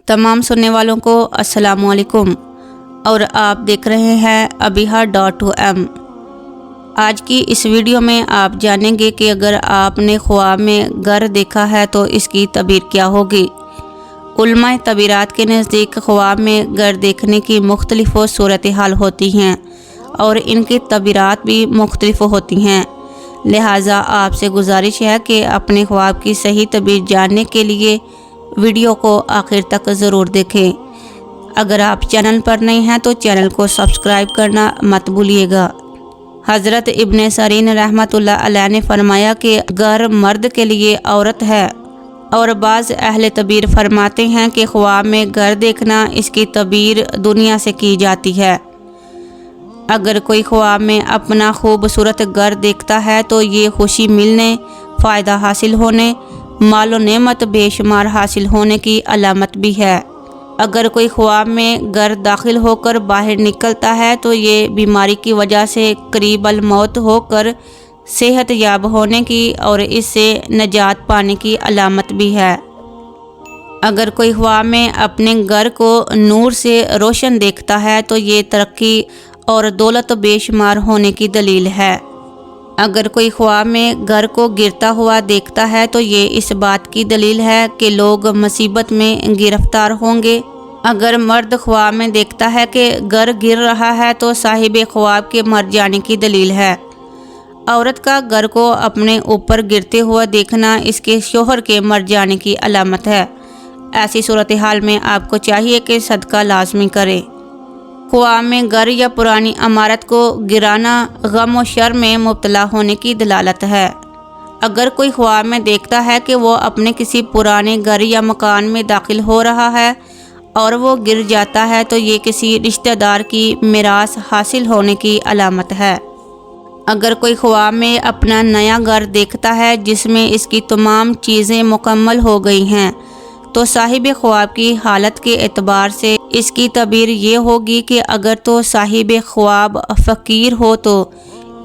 तमाम सुनने वालों को अस्सलाम वालेकुम और आप देख रहे हैं अबीहा.2m। आज की इस वीडियो में आप जानेंगे कि अगर आपने ख्वाब में घर देखा है तो इसकी तबीर क्या होगी। उलमाए तबीरात के नज़दीक ख्वाब में घर देखने की मुख्तलिफ सूरत हाल होती हैं और इनकी तबीरात भी मुख्तलिफ होती हैं। लिहाजा आपसे गुजारिश है कि अपने ख्वाब की सही तबीर जानने के लिए वीडियो को आखिर तक ज़रूर देखें। अगर आप चैनल पर नए हैं तो चैनल को सब्सक्राइब करना मत भूलिएगा। हज़रत इब्न सरीन रहमतुल्लाह अलैह ने फरमाया कि घर मर्द के लिए औरत है और बाज़ अहले तबीर फरमाते हैं कि ख्वाब में घर देखना इसकी तबीर दुनिया से की जाती है। अगर कोई ख्वाब में अपना खूबसूरत घर देखता है तो ये खुशी मिलने, फ़ायदा हासिल होने, मालो नेमत बेशुमार हासिल होने की अलामत भी है। अगर कोई ख्वाब में घर दाखिल होकर बाहर निकलता है तो ये बीमारी की वजह से करीब अल मौत होकर सेहत याब होने की और इससे नजात पाने की अलामत भी है। अगर कोई ख्वाब में अपने घर को नूर से रोशन देखता है तो ये तरक्की और दौलत बेशुमार होने की दलील है। अगर कोई ख्वाब में घर को गिरता हुआ देखता है तो ये इस बात की दलील है कि लोग मुसीबत में गिरफ्तार होंगे। अगर मर्द ख्वाब में देखता है कि घर गिर रहा है तो साहिब ख्वाब के मर जाने की दलील है। औरत का घर को अपने ऊपर गिरते हुआ देखना इसके शोहर के मर जाने की अलामत है। ऐसी सूरत हाल में आपको चाहिए कि सदका लाजमी करें। ख्वाब में घर या पुरानी इमारत को गिराना गम और शर में मुब्तला होने की दलालत है। अगर कोई ख्वाब में देखता है कि वो अपने किसी पुराने घर या मकान में दाखिल हो रहा है और वो गिर जाता है तो ये किसी रिश्तेदार की मिरास हासिल होने की अलामत है। अगर कोई ख्वाब में अपना नया घर देखता है जिसमें इसकी तमाम चीज़ें मुकम्मल हो गई हैं तो साहिब ख्वाब की हालत के एतबार से इसकी तबीर ये होगी कि अगर तो साहिब ख्वाब फ़कीर हो तो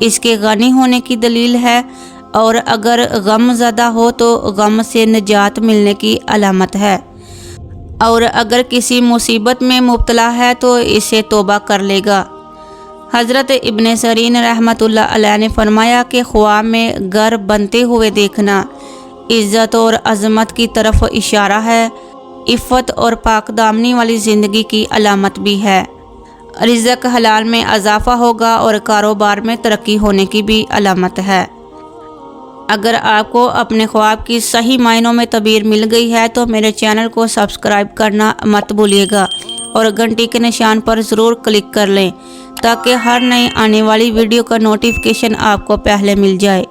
इसके गनी होने की दलील है और अगर गम ज़दा हो तो गम से निजात मिलने की अलामत है और अगर किसी मुसीबत में मुब्तला है तो इसे तौबा कर लेगा। हज़रत इब्न सरीन रहमतुल्लाह अलैह ने फरमाया कि ख्वाब में घर बनते हुए देखना इज़्ज़त और अज़मत की तरफ इशारा है, इफ़्फ़त और पाकदामनी वाली ज़िंदगी की अलामत भी है। रिज़्क़ हलाल में इजाफ़ा होगा और कारोबार में तरक्की होने की भी अलामत है। अगर आपको अपने ख्वाब की सही मायनों में तबीर मिल गई है तो मेरे चैनल को सब्सक्राइब करना मत भूलिएगा और घंटी के निशान पर ज़रूर क्लिक कर लें ताकि हर नई आने वाली वीडियो का नोटिफिकेशन आपको पहले मिल जाए।